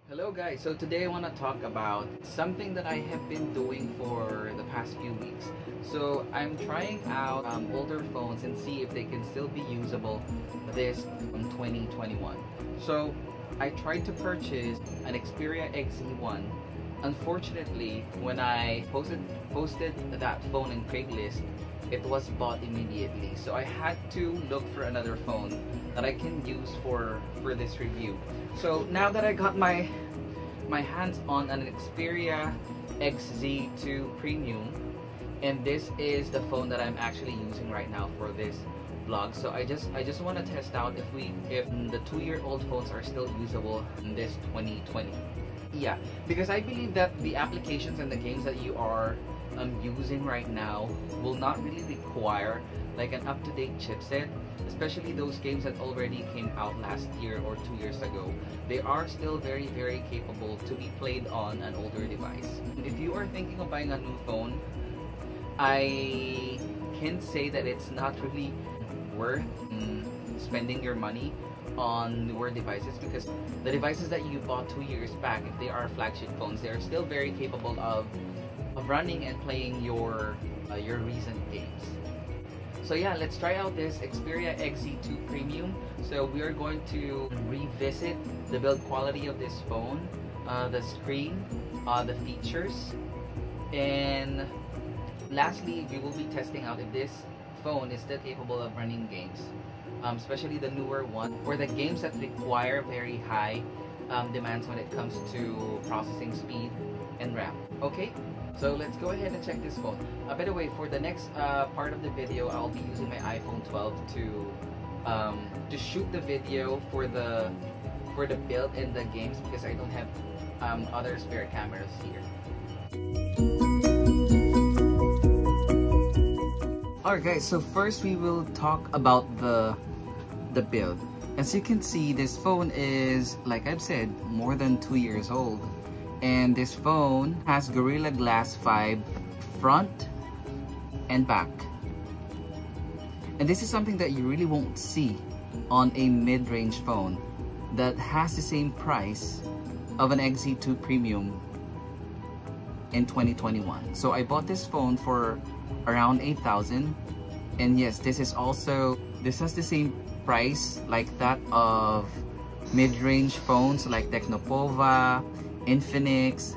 Hello guys, so today I want to talk about something that I have been doing for the past few weeks. So I'm trying out older phones and see if they can still be usable this 2021. So I tried to purchase an Xperia XZ1. Unfortunately, when I posted that phone in Craigslist, it was bought immediately. So I had to look for another phone that I can use for this review. So now that I got my hands on an Xperia XZ2 Premium, and this is the phone that I'm actually using right now for this vlog. So I just want to test out if the 2-year-old phones are still usable in this 2020. Yeah, because I believe that the applications and the games that you are using right now will not really require like an up-to-date chipset, especially those games that already came out last year or 2 years ago. They are still very capable to be played on an older device. If you are thinking of buying a new phone, I can say that it's not really worth spending your money on newer devices, because the devices that you bought 2 years back, if they are flagship phones, they are still very capable of running and playing your recent games. So yeah, let's try out this Xperia XZ2 Premium. So we are going to revisit the build quality of this phone, the screen, the features, and lastly, we will be testing out if this phone is still capable of running games, especially the newer one, or the games that require very high demands when it comes to processing speed and RAM. Okay, so let's go ahead and check this phone. By the way, for the next part of the video, I'll be using my iPhone 12 to shoot the video for the build and the games, because I don't have other spare cameras here. Alright guys, so first we will talk about the build. As you can see, this phone is, like I've said, more than 2 years old. And this phone has Gorilla Glass 5 front and back. And this is something that you really won't see on a mid-range phone that has the same price of an XZ2 Premium in 2021. So I bought this phone for around 8,000, and yes, this has the same price like that of mid-range phones like Technopova, Infinix,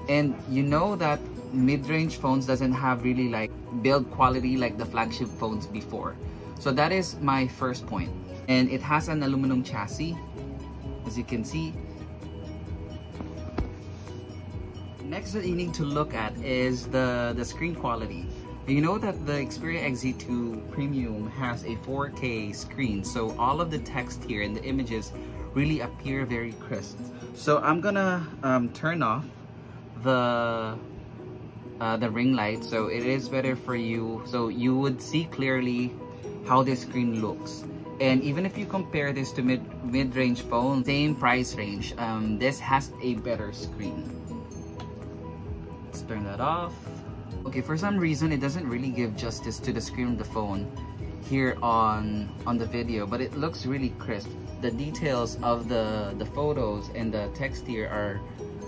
and you know that mid-range phones doesn't have really like build quality like the flagship phones before. So that is my first point. And it has an aluminum chassis, as you can see. Next that you need to look at is the screen quality. You know that the Xperia XZ2 Premium has a 4K screen, so all of the text here and the images really appear very crisp. So I'm gonna turn off the ring light, so it is better for you, so you would see clearly how this screen looks. And even if you compare this to mid-range phone, same price range, this has a better screen. Let's turn that off. Okay, for some reason it doesn't really give justice to the screen of the phone here on the video, but it looks really crisp. The details of the photos and the text here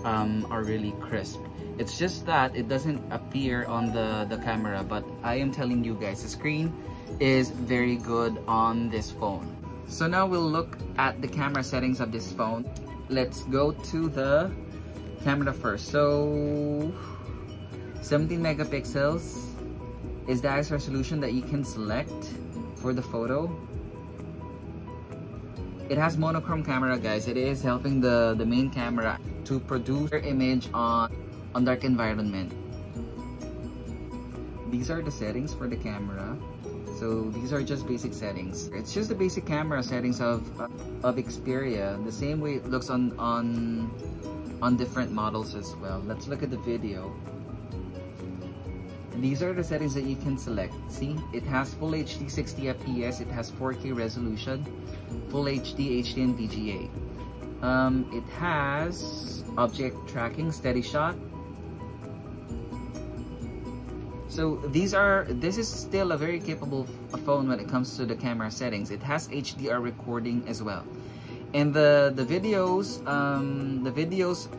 are really crisp. It's just that it doesn't appear on the camera, but I am telling you guys, the screen is very good on this phone. So now we'll look at the camera settings of this phone. Let's go to the camera first. So 17 megapixels is the highest resolution that you can select for the photo. It has monochrome camera, guys. It is helping the main camera to produce their image on dark environment. These are the settings for the camera. So these are just basic settings. It's just the basic camera settings of Xperia, the same way it looks on different models as well. Let's look at the video. These are the settings that you can select. See, it has Full HD 60 FPS, it has 4K resolution, Full HD, HD, and VGA. It has object tracking, steady shot. So this is still a very capable phone when it comes to the camera settings. It has HDR recording as well. And the videos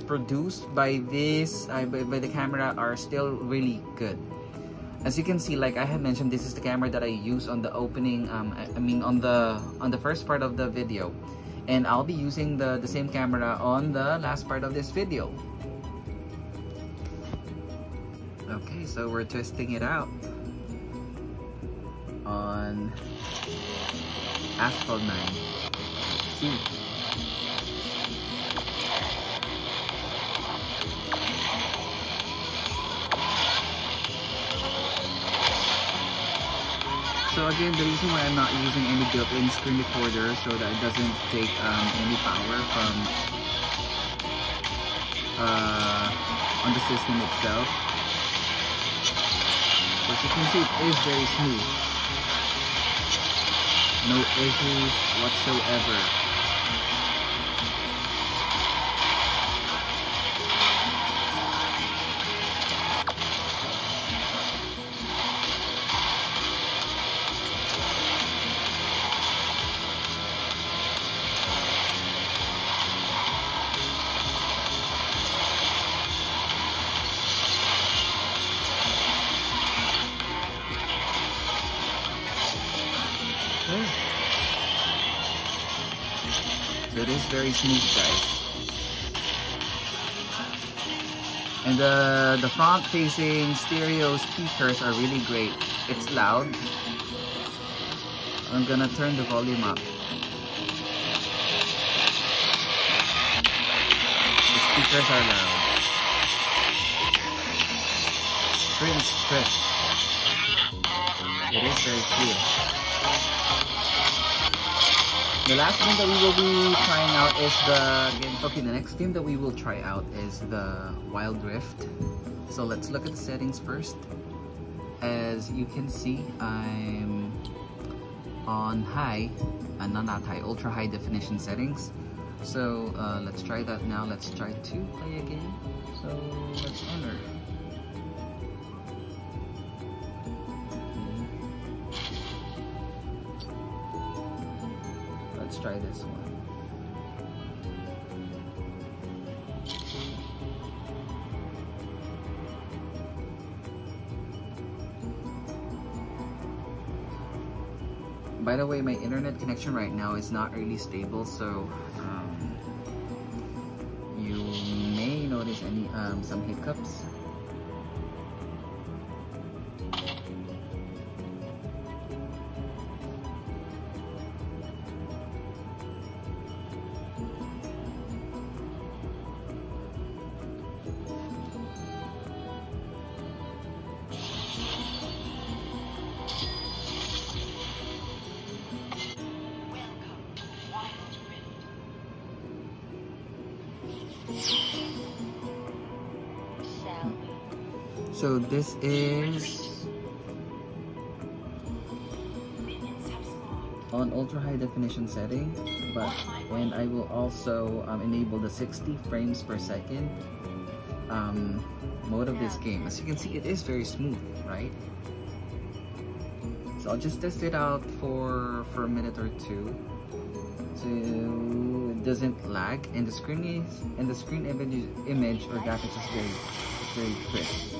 produced by this by the camera are still really good. As you can see, like I had mentioned, this is the camera that I use on the opening, I mean on the first part of the video, and I'll be using the same camera on the last part of this video. Okay, so we're testing it out on Asphalt 9. Let's see. So again, the reason why I'm not using any built-in screen recorder, so that it doesn't take any power from on the system itself. As you can see, it is very smooth. No issues whatsoever. So it is very smooth, guys. And the front facing stereo speakers are really great. It's loud. I'm gonna turn the volume up. The speakers are loud. Crisp, crisp. It is very clear. The last game that we will be trying out is the next game that we will try out is the Wild Rift. So let's look at the settings first. As you can see, I'm on high, not high, ultra high definition settings. So let's try that now. Let's try to play a game. So let's enter. Let's try this one. By the way, my internet connection right now is not really stable, so you may notice any some hiccups. So this is on ultra high definition setting, and I will also enable the 60 frames per second mode of this game. As you can see, it is very smooth, right? So I'll just test it out for a minute or two, so it doesn't lag, and the screen image or graphics is very crisp.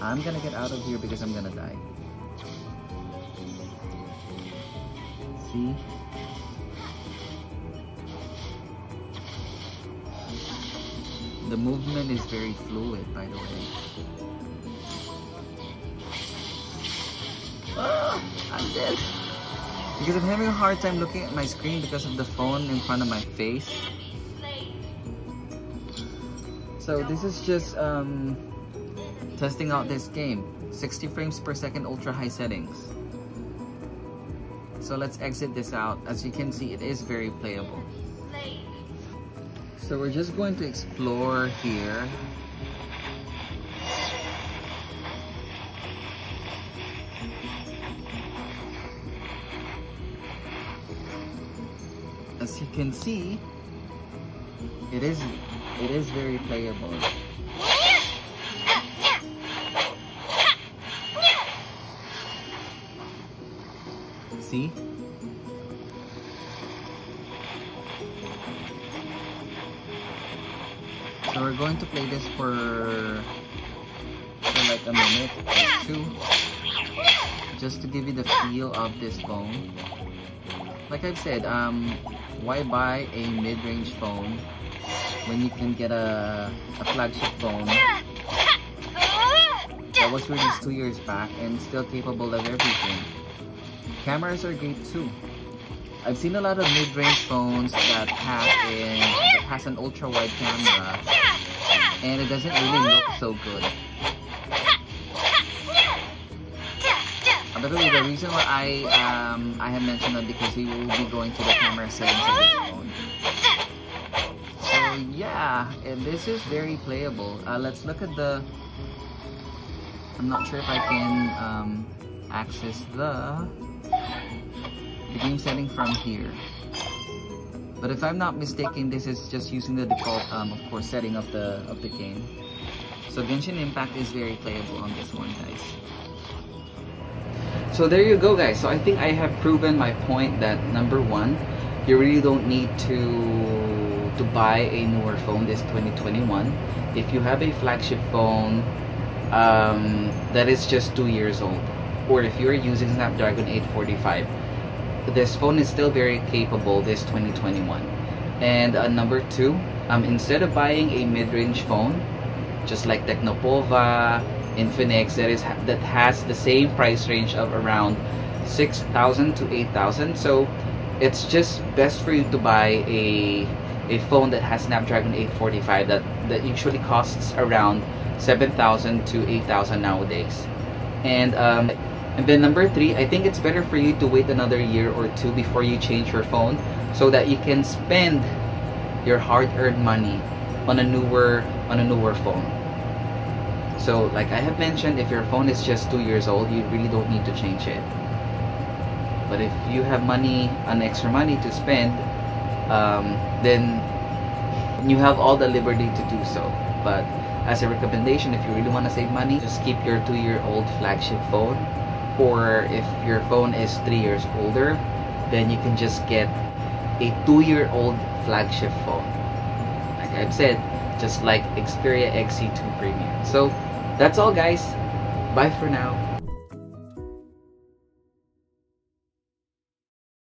I'm gonna get out of here because I'm gonna die. See? The movement is very fluid, by the way. Oh, I'm dead. Because I'm having a hard time looking at my screen because of the phone in front of my face. So this is just testing out this game. 60 frames per second ultra high settings. So let's exit this out. As you can see, it is very playable. So we're just going to explore here. As you can see, it is very playable. See? So we're going to play this for like a minute or two, just to give you the feel of this phone. Like I've said, why buy a mid-range phone when you can get a flagship phone that was released 2 years back and still capable of everything. Cameras are great too. I've seen a lot of mid-range phones that has an ultra-wide camera, and it doesn't really look so good. By the way, the reason why I have mentioned that because we will be going to the camera settings of this phone. So yeah, and this is very playable. Let's look at the. I'm not sure if I can access the game setting from here. But if I'm not mistaken, this is just using the default, of course, setting of the game. So Genshin Impact is very playable on this one, guys. So there you go, guys. So I think I have proven my point that number one, you really don't need to buy a newer phone this 2021. If you have a flagship phone that is just 2 years old, or if you're using Snapdragon 845, this phone is still very capable this 2021. And number two, instead of buying a mid-range phone just like Technopova, Infinix, that has the same price range of around 6,000 to 8,000, so it's just best for you to buy a phone that has Snapdragon 845 that usually costs around 7,000 to 8,000 nowadays. And then number three, I think it's better for you to wait another year or two before you change your phone, so that you can spend your hard-earned money on a newer phone. So like I have mentioned, if your phone is just 2 years old, you really don't need to change it. But if you have extra money to spend, then you have all the liberty to do so. But as a recommendation, if you really want to save money, just keep your 2-year-old flagship phone. Or if your phone is 3 years older, then you can just get a 2-year-old flagship phone. Like I've said, just like Xperia XZ2 Premium. So that's all, guys. Bye for now.